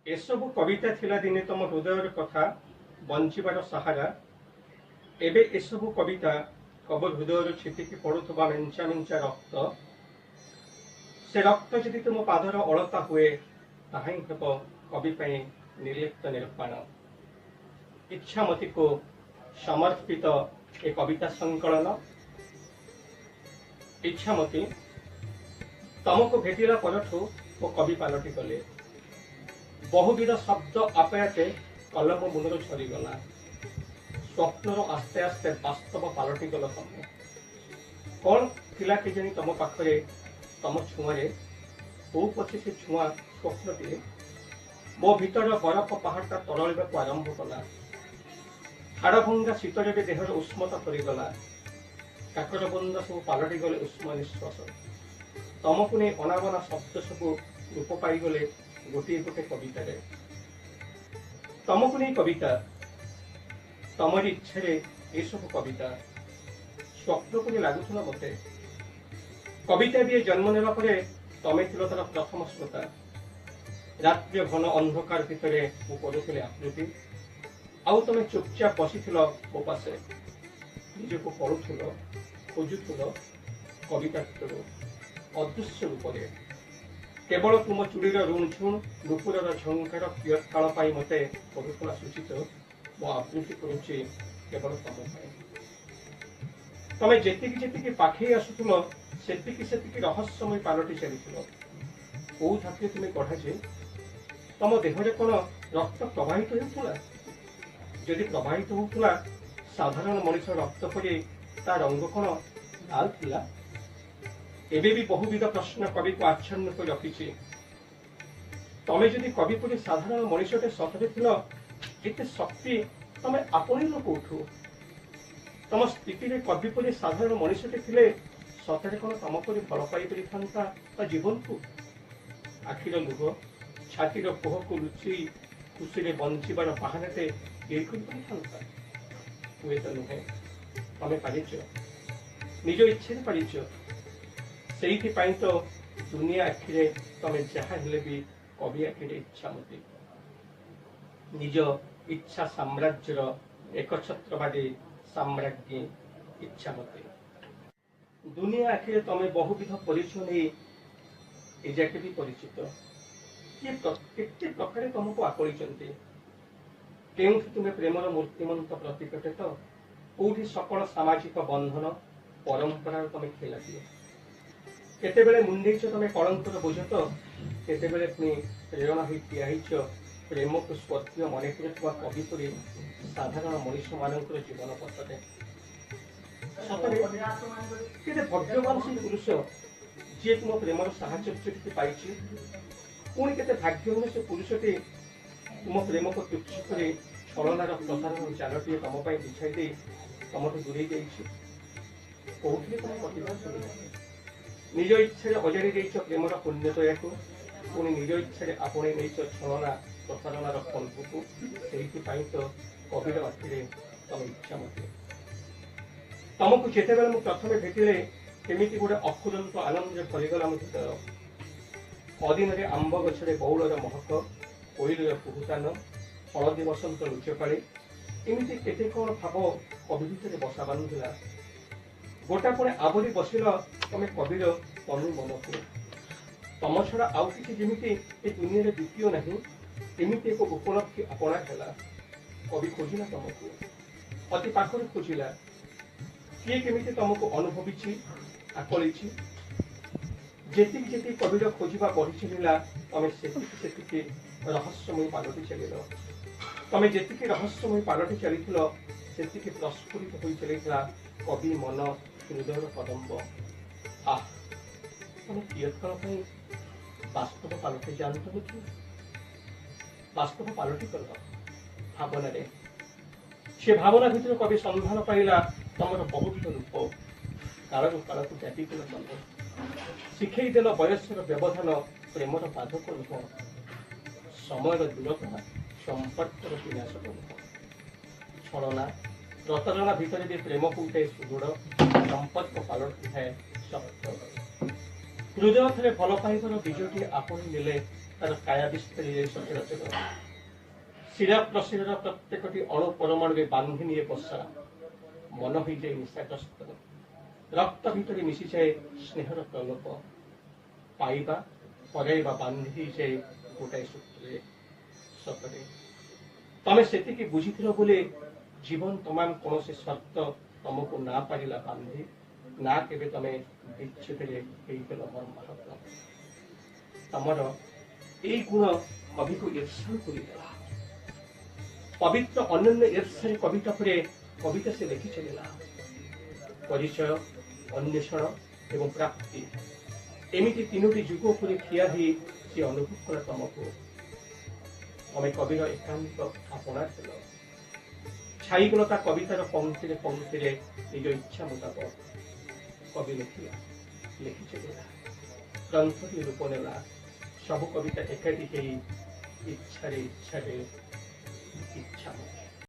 एसबु कविता थिला दिने तम हृदय कथा बंचिबार सहारा। एबे एसबु कविता कब हृदय छिटिकी पड़ुवा मेंचा मेंचा रक्त। से रक्त जदि तुम पादर अलता हुए ताही हेब कवि पई निर्लिप्त निर्वाण। इच्छामती को समर्पित ए कविता संकलन। इच्छामती तमको भेटिला परठू वो कवि पालटी गले। बहुविध शब्द आपे आपे कलम मुनर झरीगला। स्वप्नर आस्ते आस्ते वास्तव पालटी गल तमे। कौन थिला केजानी तम पाखरे तम छुआरे हो पछे से छुआ स्वप्नटी मो भीतर बरफ पहाड़टा तरलिबाकु आरंभ कला। हाड़भंगा शीतरे देहर उष्मता परिगला। काकर बंद सब पालटी गले उष्म निश्वास। तमको नहीं अनाबना शब्द सब रूप पाईगले गोटे गोटे कवितार। तमको नहीं कविता तमरी इच्छा ये सब कविता स्वप्न को लगुला मत। कविता भी जन्म नेला परे तमे थिल तार प्रथम श्रोता। रात्रि घन अंधकार भितर मु पढ़ुली आकृति आउ तमे चुपचाप बसी मो पासे निजक पढ़ुल खोजुल कविता भर अदृश्य रूप से। केवल तुम चूड़ीर रुणझुण नुपुरर झंकार प्रियताल पाई मते पढ़ुला सूचित मो आवृत्ति करुच्ची केवल तम पाई। तमे जेतिकी जेतिकी पाखे आसुल सेतिकी सेतिकी रहस्यमय पालटी चलीथिल। कोउ धाके तुमे कढ़ा जे तम देहरे कोन रक्त प्रवाहित होउथुला। जदि प्रवाहित होउथुला साधारण मनुष्य रक्त परि ता रंग कोन लाल थिला। एबे भी बहुविध प्रश्न कवि को आच्छन्न कर रखी। तमे जदि कवि परि साधारण मनुष्यटे सतरे थिल एते शक्ति तमे आपणिल कोठू। तम स्थिति रे कवि परि साधारण मनुष्यटे थिले सतरे कोन तम परि भल पाई परि थांता ता जीवन को। आखिर लुह छातीर कोह को लुचि खुशी रे बंचिबार बहानाटे एई करि पाई थांता। हुए तो नुहे तमे पारिच निज इच्छा पारिच। से तो दुनिया आखिरे तमे जहाँ हेले भी कवि आखिरे इच्छामती। निज इच्छा साम्राज्यर एकछत्रवादी साम्राज्ञी इच्छामती। दुनिया आखिरे तमे बहुविध परिचय नहीं एजाके भी परिचित। केते प्रकार तुमको आकलिचंती। केउठी तुमे प्रेमर मूर्तिमंत प्रतिकटित कोठी सकल सामाजिक बंधन परंपरा तमे खेला दिए। केतेबेले मुंडेच तमे कलंकर बोझ तो केतेबेले पुणी प्रेरणा हो ठियाहीच प्रेम को स्वर्गीय मन कर कवि परि साधारण मनुष्य मानकर जीवन पथरे। सतरे केते भाग्यवान से पुरुष जी तुम प्रेमर साहचर्य पाई। पुणी केते भाग्यवान से पुरुषटी तुम प्रेम को तुच्छ कर छलनार प्रसारण जालटी तम बिछाई दे तुमठू दूरे जाऊे तुम निज इच्छा अजाड़ी देच प्रेमर पुण्यतया को पुणी निज इच्छा आपणे नहीं छलना प्रसारणार फलकू को। तो कविर आखिरे तम इच्छा मत। तुमको जिते बेले प्रथम भेटिले केमी गोटे अफुरंत आनंद भरीगला मो हृदय। अदिन आंब गछरे बौलर महक कोइलर कुहुतान हलदी बसंत लुचकाड़ी एमती केते कौन भाव कवि भितर बसा बांधिला। गोटा पुणे आवरी बसिल तमे कविर तनु मन को। तम छड़ा आउ किसी जेमिति ए दुनिया रे द्वितीय नहीं एमिति एक उपलब्धि अपना हेला। कवि खोजिला तुमको अति पाखरे खोजिला। किए केमिति तुमको अनुभवी आकलिछि। जेतिक जेतिक कविर खोजिबा बढ़ी चलिला तमे सेतिक सेतिक रहस्यमय पालटी चलिल। तमे जेतिक रहस्यमय पालटी चलिथिल सेतिक प्रस्फुटित होई चलिथिला कवि मन हृदय कदम्ब। आह तुम कियत्काल वास्तव पालटी जानते हो कि वास्तव पालटी कर भावना से भावना भर कवि सन्धान पाइला तुम बहुत रूप काल काल को व्यापी शिखईदेल बयसर व्यवधान प्रेमर बाधक नुह समय दूरता संपर्क विनाशक नुह छलना प्रतारणा भितर भी प्रेम को उठे सुदृढ़ संपर्क पालटी है सत्य। हृदय थे भल पाइबार बीजटी आपणी नेले ତାର କାୟା ବିସ୍ତାରୀରେ ସଚରାଚର ଶିରା ପ୍ରଶିରାର ପ୍ରତ୍ୟେକଟି ଅଣୁ ପରମାଣୁରେ ବାନ୍ଧି ନିଏ ବସା। ମନ ହୋଇଯାଏ ନିଶାଗ୍ରସ୍ତ, ରକ୍ତ ଭିତରେ ମିଶିଯାଏ ସ୍ନେହର ପ୍ରଲୋପ। ପାଇବା ପରାଇବା ବାନ୍ଧି ହେଇଯାଏ ଗୋଟାଏ ସୂତ୍ରରେ। ସତରେ ତମେ ସେତିକି ବୁଝିଥିଲ ବୋଲି ଜୀବନ ତମାମ କୌଣସି ସର୍ତ୍ତ ତମକୁ ନା ପାରିଲା ବାନ୍ଧି, ନା କେବେ ତମେ ବିଚ୍ଛେଦରେ ହେଇଗଲ ମର୍ମାହତ। ତମର এই গুণ কবিকে ঈর্ষাও করিদেলা। পবিত্র অনন্য ঈর্ষারে কবিতা করে কবিতা সে লেখি চলিলা। পরিচয়, অন্বেষণ এবং প্রাপ্তি এমিতি তিনোটি যুগ উপরে ঠিয়া হই সে অনুভব কলা তমকু। তমে কবির একান্ত আপনার হেল। ছাইগল তা কবিতার পঙ্ক্তিরে পঙ্ক্তিরে নিজ ইচ্ছা মোতাবক কবি লেখিলা, লেখি চলিলা। গ্রন্থটি রূপ নেলা। ସବୁ କବିତା ଏକାଠି ହେଇ ଇଚ୍ଛାରେ